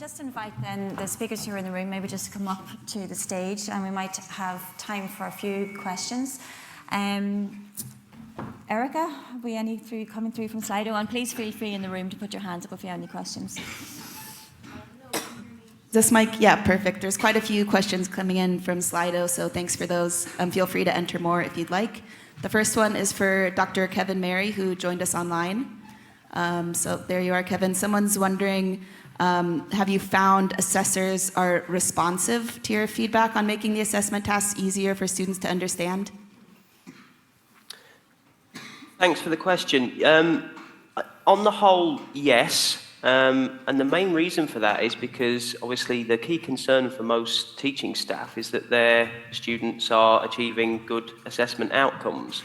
just invite then the speakers who are in the room maybe just to come up to the stage, and we might have time for a few questions. Erica, have we any coming through from Slido? And please feel free in the room to put your hands up if you have any questions. This mic, yeah, perfect. There's quite a few questions coming in from Slido, so thanks for those. Feel free to enter more if you'd like. The first one is for Dr. Kevin Mary, who joined us online. So there you are, Kevin. Someone's wondering, have you found assessors are responsive to your feedback on making the assessment tasks easier for students to understand? Thanks for the question. On the whole, yes. And the main reason for that is because obviously the key concern for most teaching staff is that their students are achieving good assessment outcomes.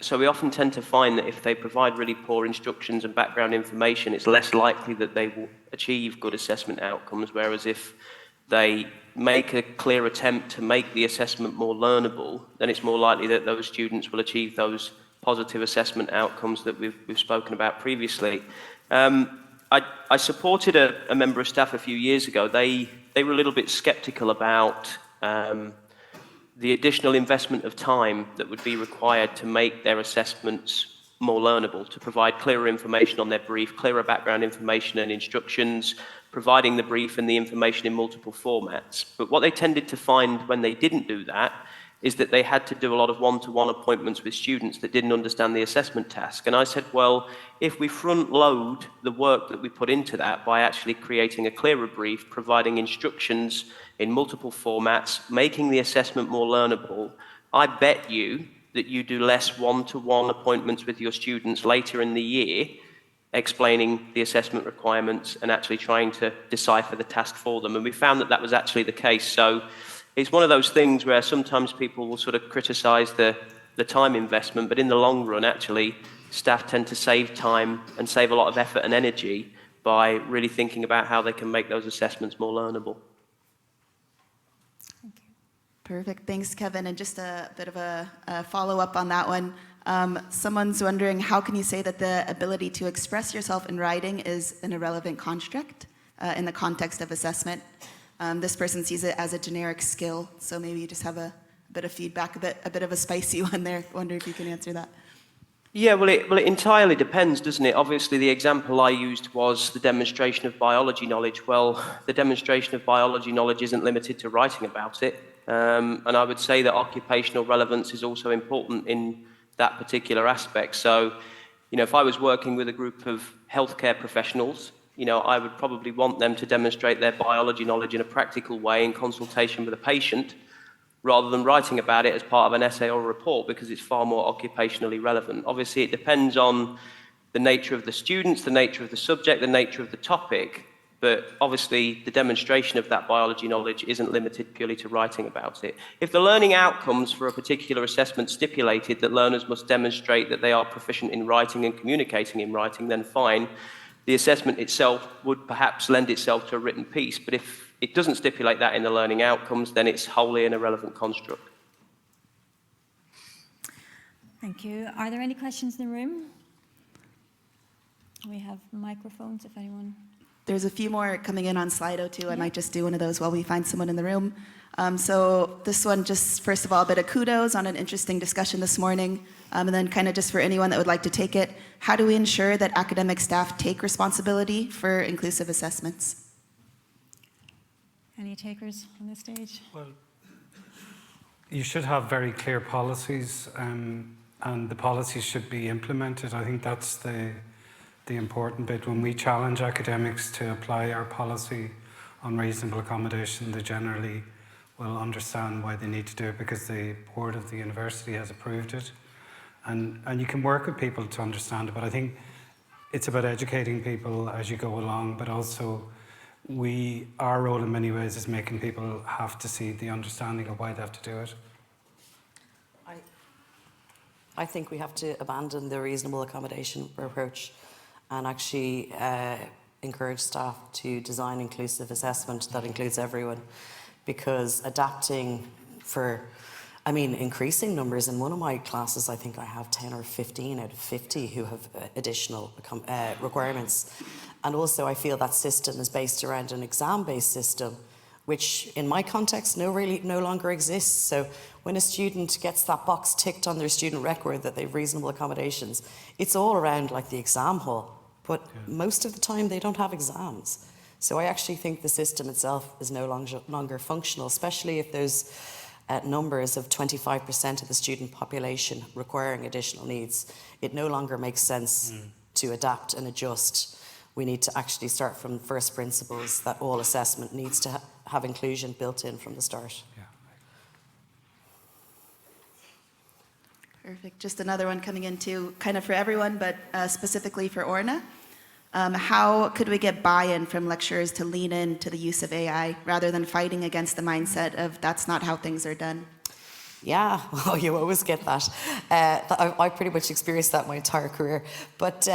So we often tend to find that if they provide really poor instructions and background information, it's less likely that they will achieve good assessment outcomes, whereas if they make a clear attempt to make the assessment more learnable, then it's more likely that those students will achieve those positive assessment outcomes that we've spoken about previously. I supported a member of staff a few years ago. They were a little bit sceptical about the additional investment of time that would be required to make their assessments more learnable, to provide clearer information on their brief, clearer background information and instructions, providing the brief and the information in multiple formats. But what they tended to find when they didn't do that is that they had to do a lot of one-to-one appointments with students that didn't understand the assessment task. And I said, well, if we front-load the work that we put into that by actually creating a clearer brief, providing instructions in multiple formats, making the assessment more learnable, I bet you that you do less one-to-one appointments with your students later in the year, explaining the assessment requirements and actually trying to decipher the task for them. And we found that that was actually the case. So it's one of those things where sometimes people will sort of criticize the time investment, but in the long run, actually, staff tend to save time and save a lot of effort and energy by really thinking about how they can make those assessments more learnable. Thank you. Perfect. Thanks, Kevin. And just a bit of a follow-up on that one. Someone's wondering, how can you say that the ability to express yourself in writing is an irrelevant construct in the context of assessment? This person sees it as a generic skill, so maybe you just have a bit of feedback, a bit of a spicy one there. I wonder if you can answer that. Yeah, well, it entirely depends, doesn't it? Obviously, the example I used was the demonstration of biology knowledge. Well, the demonstration of biology knowledge isn't limited to writing about it. And I would say that occupational relevance is also important in that particular aspect. So, if I was working with a group of healthcare professionals, I would probably want them to demonstrate their biology knowledge in a practical way in consultation with a patient, rather than writing about it as part of an essay or a report, because it's far more occupationally relevant. Obviously, it depends on the nature of the students, the nature of the subject, the nature of the topic, but obviously the demonstration of that biology knowledge isn't limited purely to writing about it. If the learning outcomes for a particular assessment stipulated that learners must demonstrate that they are proficient in writing and communicating in writing, then fine. The assessment itself would perhaps lend itself to a written piece, but if it doesn't stipulate that in the learning outcomes, then it's wholly an irrelevant construct. Thank you. Are there any questions in the room? We have microphones if anyone. There's a few more coming in on Slido too. I might just do one of those while we find someone in the room. So this one, just first of all, a bit of kudos on an interesting discussion this morning. And then kind of just for anyone that would like to take it, how do we ensure that academic staff take responsibility for inclusive assessments? Any takers on this stage? Well, you should have very clear policies, and the policies should be implemented. I think that's the important bit. When we challenge academics to apply our policy on reasonable accommodation, they generally will understand why they need to do it, because the board of the university has approved it. And you can work with people to understand it, but I think it's about educating people as you go along, but also our role in many ways is making people have to see the understanding of why they have to do it. I think we have to abandon the reasonable accommodation approach and actually encourage staff to design inclusive assessment that includes everyone, because adapting increasing numbers. In one of my classes, I think I have 10 or 15 out of 50 who have additional requirements. And also I feel that system is based around an exam-based system, which in my context no longer exists. So when a student gets that box ticked on their student record that they have reasonable accommodations, it's all around like the exam hall. But most of the time they don't have exams. So I actually think the system itself is no longer functional, especially if there's numbers of 25% of the student population requiring additional needs. It no longer makes sense to adapt and adjust. We need to actually start from first principles that all assessment needs to have inclusion built in from the start. Yeah. Perfect. Just another one coming in too, kind of for everyone, but specifically for Orna. How could we get buy-in from lecturers to lean into the use of AI rather than fighting against the mindset of that's not how things are done? Yeah, well, you always get that. I pretty much experienced that my entire career. But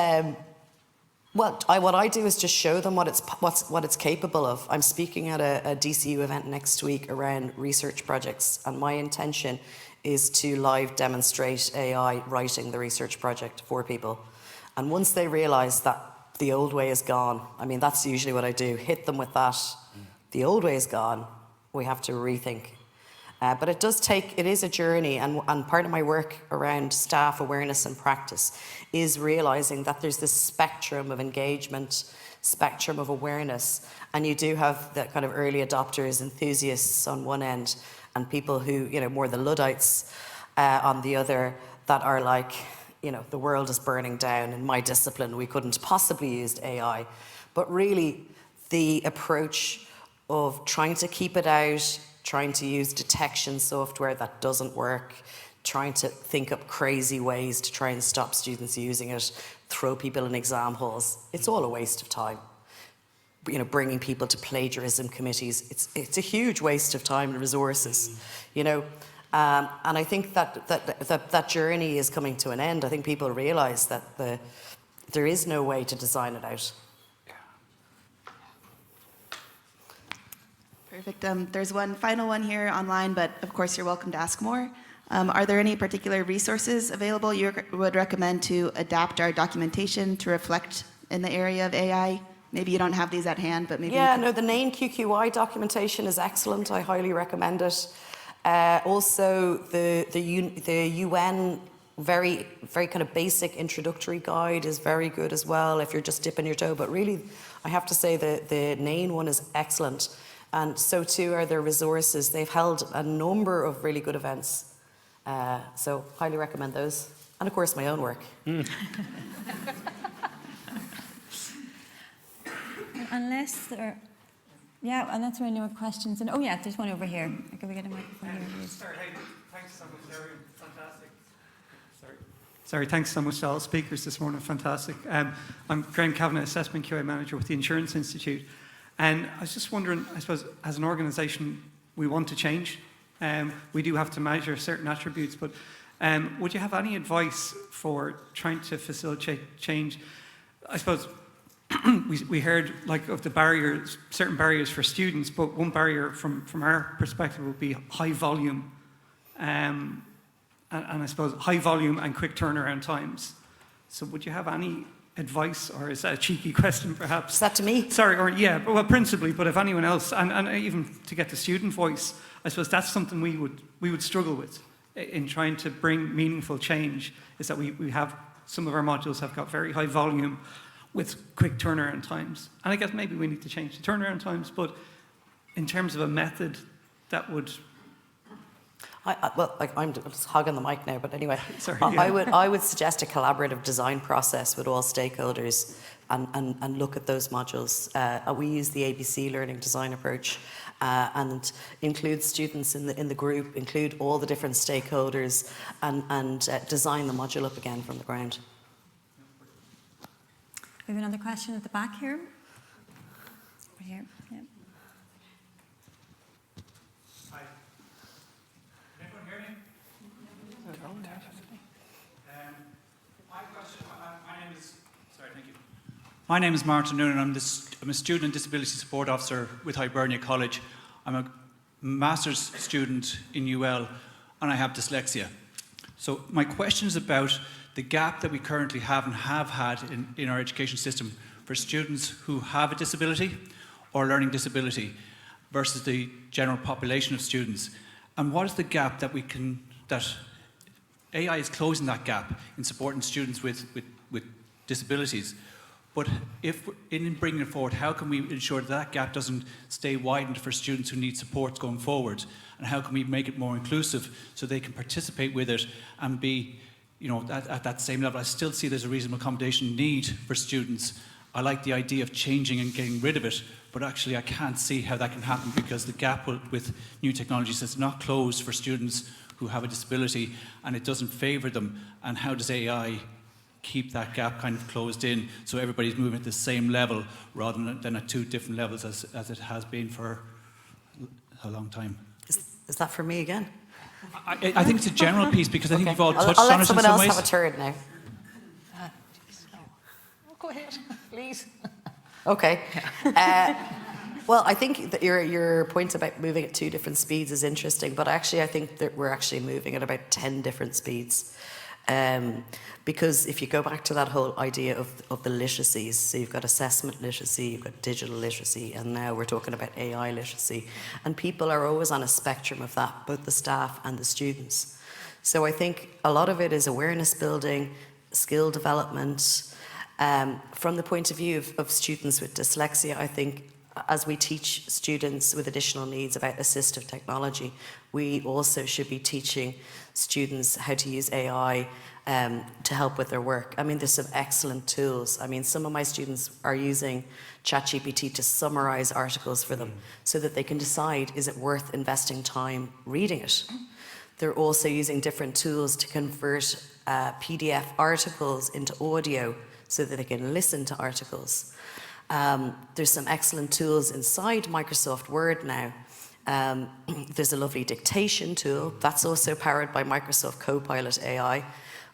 what I do is just show them what it's capable of. I'm speaking at a DCU event next week around research projects, and my intention is to live demonstrate AI writing the research project for people. And once they realise that the old way is gone, I mean, that's usually what I do, hit them with that. The old way is gone, we have to rethink. But it is a journey, and part of my work around staff awareness and practice is realising that there's this spectrum of engagement, spectrum of awareness, and you do have the kind of early adopters, enthusiasts on one end, and people who, more the Luddites on the other, that are like, the world is burning down. In my discipline, we couldn't possibly use AI. But really, the approach of trying to keep it out, trying to use detection software that doesn't work, trying to think up crazy ways to try and stop students using it, throw people in exam halls, it's all a waste of time. Bringing people to plagiarism committees, it's a huge waste of time and resources, And I think that journey is coming to an end. I think people realise that there is no way to design it out. Perfect. There's one final one here online, but of course you're welcome to ask more. Are there any particular resources available you would recommend to adapt our documentation to reflect in the area of AI? Maybe you don't have these at hand, but maybe the NAIN QQI documentation is excellent. I highly recommend it. Also, the UN very, very kind of basic introductory guide is very good as well if you're just dipping your toe. But really, I have to say the NAIN one is excellent. And so too are their resources. They've held a number of really good events. So highly recommend those. And of course, my own work. Unless there are any more questions. And there's one over here. Can we get a microphone here, please? Sorry, thanks so much, Sarah. Fantastic. Sorry, thanks so much to all speakers this morning. Fantastic. I'm Graham Kavanagh, Assessment QA Manager with the Insurance Institute. And I was just wondering, I suppose, as an organisation, we want to change. We do have to measure certain attributes, but would you have any advice for trying to facilitate change? I suppose we heard of the barriers, certain barriers for students, but one barrier from our perspective would be high volume, and I suppose high volume and quick turnaround times. So would you have any advice, or is that a cheeky question perhaps? Is that to me? Sorry, principally, but if anyone else, and even to get the student voice, I suppose that's something we would struggle with in trying to bring meaningful change, is that we have, some of our modules have got very high volume with quick turnaround times. And I guess maybe we need to change the turnaround times, but in terms of a method that would... I'm just hogging the mic now, but anyway, Sorry, I would suggest a collaborative design process with all stakeholders and look at those modules. We use the ABC learning design approach and include students in the group, include all the different stakeholders, and design the module up again from the ground. We have another question at the back here. Over here. Yeah. Hi. Can everyone hear me? My question, my name is Martin Noonan. I'm a student disability support officer with Hibernia College. I'm a master's student in UL, and I have dyslexia. So my question is about the gap that we currently have and have had in our education system for students who have a disability or learning disability versus the general population of students? And what is the gap that that AI is closing that gap in supporting students with disabilities? But if in bringing it forward, how can we ensure that gap doesn't stay widened for students who need support going forward? And how can we make it more inclusive so they can participate with it and be, at that same level? I still see there's a reasonable accommodation need for students. I like the idea of changing and getting rid of it, but actually I can't see how that can happen because the gap with new technologies is not closed for students who have a disability, and it doesn't favour them. And how does AI keep that gap kind of closed in so everybody's moving at the same level rather than at two different levels as it has been for a long time? Is that for me again? I think it's a general piece because I think you've all touched I'll on let it in someone some else ways. have a turn now. Go ahead, please. Okay. Well, I think that your point about moving at 2 different speeds is interesting, but actually I think that we're actually moving at about 10 different speeds. Because if you go back to that whole idea of the literacies, so you've got assessment literacy, you've got digital literacy, and now we're talking about AI literacy. And people are always on a spectrum of that, both the staff and the students. So I think a lot of it is awareness building, skill development. From the point of view of students with dyslexia, I think as we teach students with additional needs about assistive technology, we also should be teaching students how to use AI to help with their work. I mean, there's some excellent tools. I mean, some of my students are using ChatGPT to summarize articles for them so that they can decide, is it worth investing time reading it? They're also using different tools to convert PDF articles into audio so that they can listen to articles. There's some excellent tools inside Microsoft Word now. There's a lovely dictation tool that's also powered by Microsoft Copilot AI.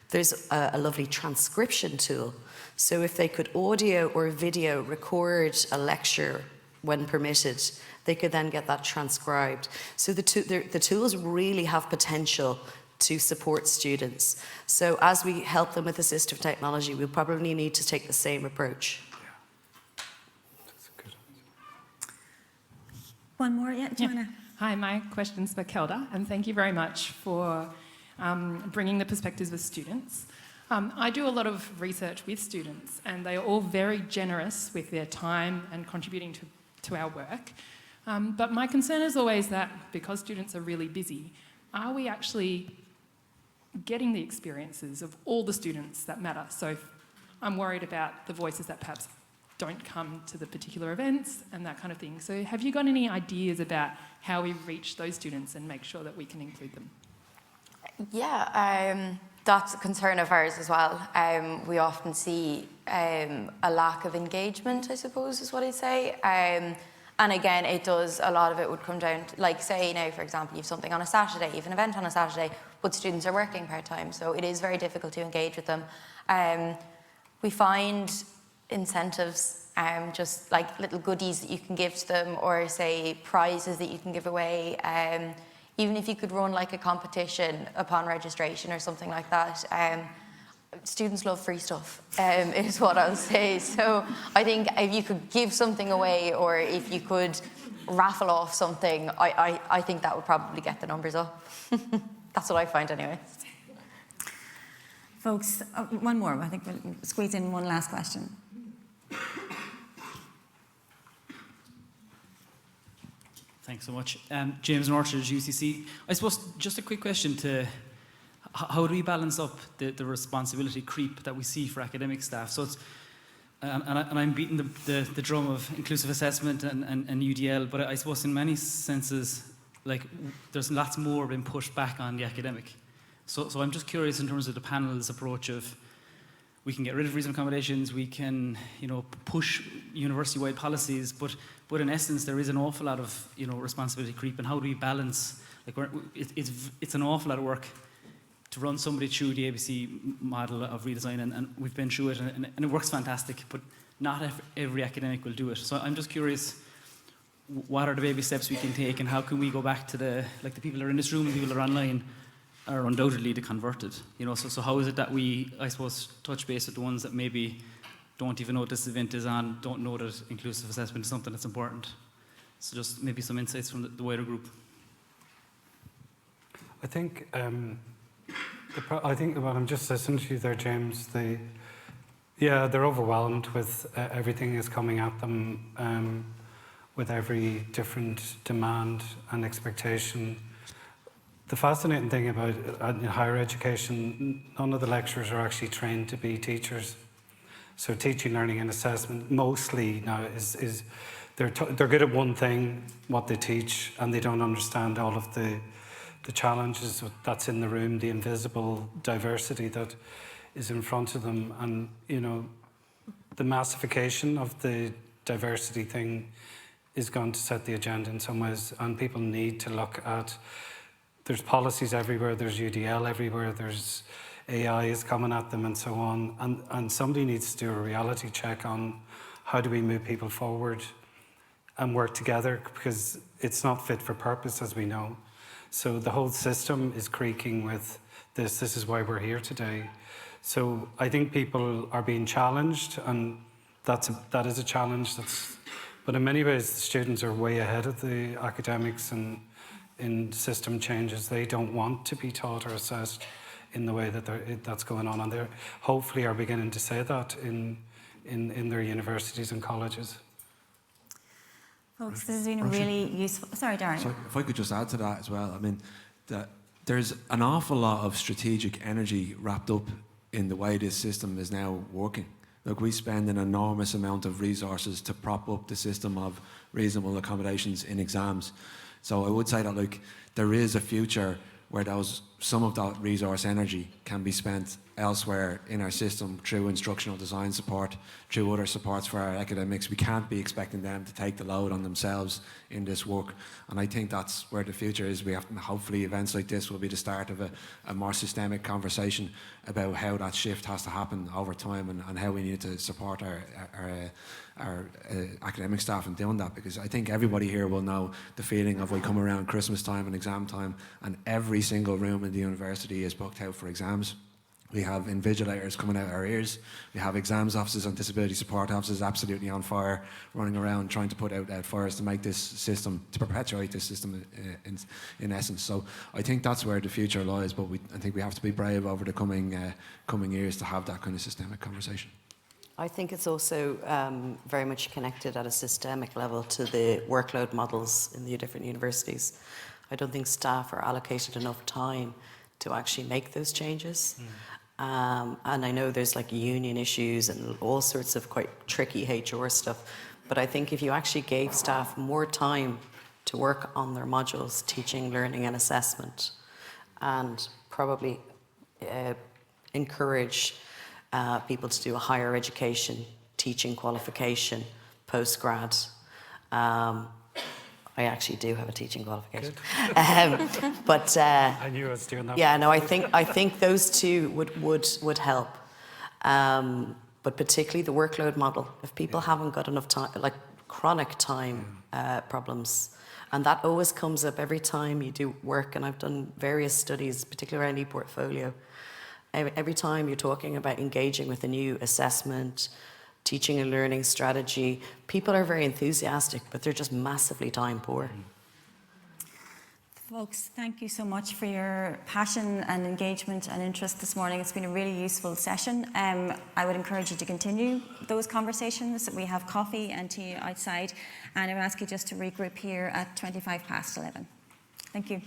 There's a lovely transcription tool. So if they could audio or video record a lecture when permitted, they could then get that transcribed. So the tools really have potential to support students. So as we help them with assistive technology, we probably need to take the same approach. One more, yeah, Joanna. Hi, my question's for Kelda, and thank you very much for bringing the perspectives of students. I do a lot of research with students, and they are all very generous with their time and contributing to our work. But my concern is always that because students are really busy, are we actually getting the experiences of all the students that matter? So I'm worried about the voices that perhaps don't come to the particular events and that kind of thing. So have you got any ideas how we reach those students and make sure that we can include them? Yeah, that's a concern of ours as well. We often see a lack of engagement, I suppose, is what I'd say. And again, a lot of it would come down to, like, say now, for example, you have something on a Saturday, you have an event on a Saturday, but students are working part-time, so it is very difficult to engage with them. We find incentives, just like little goodies that you can give to them, or say prizes that you can give away. Even if you could run like a competition upon registration or something like that. Students love free stuff, is what I'll say. So I think if you could give something away, or if you could raffle off something, I think that would probably get the numbers up. That's what I find anyway. Folks, one more. I think we'll squeeze in one last question. Thanks so much. James Norchridge, UCC. I suppose just a quick question to how do we balance up the responsibility creep that we see for academic staff? So it's, and I'm beating the drum of inclusive assessment and UDL, but I suppose in many senses, like, there's lots more being pushed back on the academic. So I'm just curious in terms of the panel's approach of, we can get rid of reasonable accommodations, we can, push university-wide policies, but in essence, there is an awful lot of, responsibility creep, and how do we balance, like, it's an awful lot of work to run somebody through the ABC model of redesign, and we've been through it, and it works fantastic, but not every academic will do it. So I'm just curious, what are the baby steps we can take, and how can we go back to the people that are in this room and the people that are online are undoubtedly the converted, So how is it that we, I suppose, touch base with the ones that maybe don't even know what this event is on, don't know that inclusive assessment is something that's important. So just maybe some insights from the wider group. I think I think when I'm just listening to you there, James, they're overwhelmed with everything that's coming at them, with every different demand and expectation. The fascinating thing about higher education, none of the lecturers are actually trained to be teachers. So teaching, learning and assessment mostly now is they're good at one thing, what they teach, and they don't understand all of the challenges that's in the room, the invisible diversity that is in front of them. And, you know, the massification of the diversity thing is going to set the agenda in some ways, and people need to look at, there's policies everywhere, there's UDL everywhere, there's AI is coming at them and so on, and somebody needs to do a reality check on how do we move people forward and work together, because it's not fit for purpose, as we know. So the whole system is creaking with this. This is why we're here today. So I think people are being challenged, and that is a challenge. But in many ways, the students are way ahead of the academics and in system changes. They don't want to be taught or assessed in the way that that's going on, and they hopefully are beginning to say that in their universities and colleges. Folks, this has been a really useful... Sorry, Darren. So if I could just add to that as well, I mean, there's an awful lot of strategic energy wrapped up in the way this system is now working. Look, we spend an enormous amount of resources to prop up the system of reasonable accommodations in exams. So I would say that, like, there is a future where some of that resource energy can be spent elsewhere in our system through instructional design support, through other supports for our academics. We can't be expecting them to take the load on themselves in this work. And I think that's where the future is. We have to, hopefully events like this will be the start of a more systemic conversation about how that shift has to happen over time, and how we need to support our academic staff in doing that, because I think everybody here will know the feeling of we come around Christmas time and exam time and every single room in the university is booked out for exams. We have invigilators coming out our ears. We have exams officers and disability support officers absolutely on fire, running around trying to put out fires to make this system, to perpetuate this system in essence. So I think that's where the future lies, but I think we have to be brave over the coming years to have that kind of systemic conversation. I think it's also very much connected at a systemic level to the workload models in the different universities. I don't think staff are allocated enough time to actually make those changes. And I know there's like union issues and all sorts of quite tricky HR stuff, but I think if you actually gave staff more time to work on their modules, teaching, learning and assessment, and probably encourage people to do a higher education, teaching qualification, postgrad. I actually do have a teaching qualification. But I knew I was doing that. Yeah, no, I think those two would help. But particularly the workload model. If people haven't got enough time, like chronic time problems, and that always comes up every time you do work, and I've done various studies, particularly around ePortfolio. Every time you're talking about engaging with a new assessment, teaching and learning strategy, people are very enthusiastic, but they're just massively time poor. Folks, thank you so much for your passion and engagement and interest this morning. It's been a really useful session. I would encourage you to continue those conversations. We have coffee and tea outside, and I would ask you just to regroup here at 11:25. Thank you.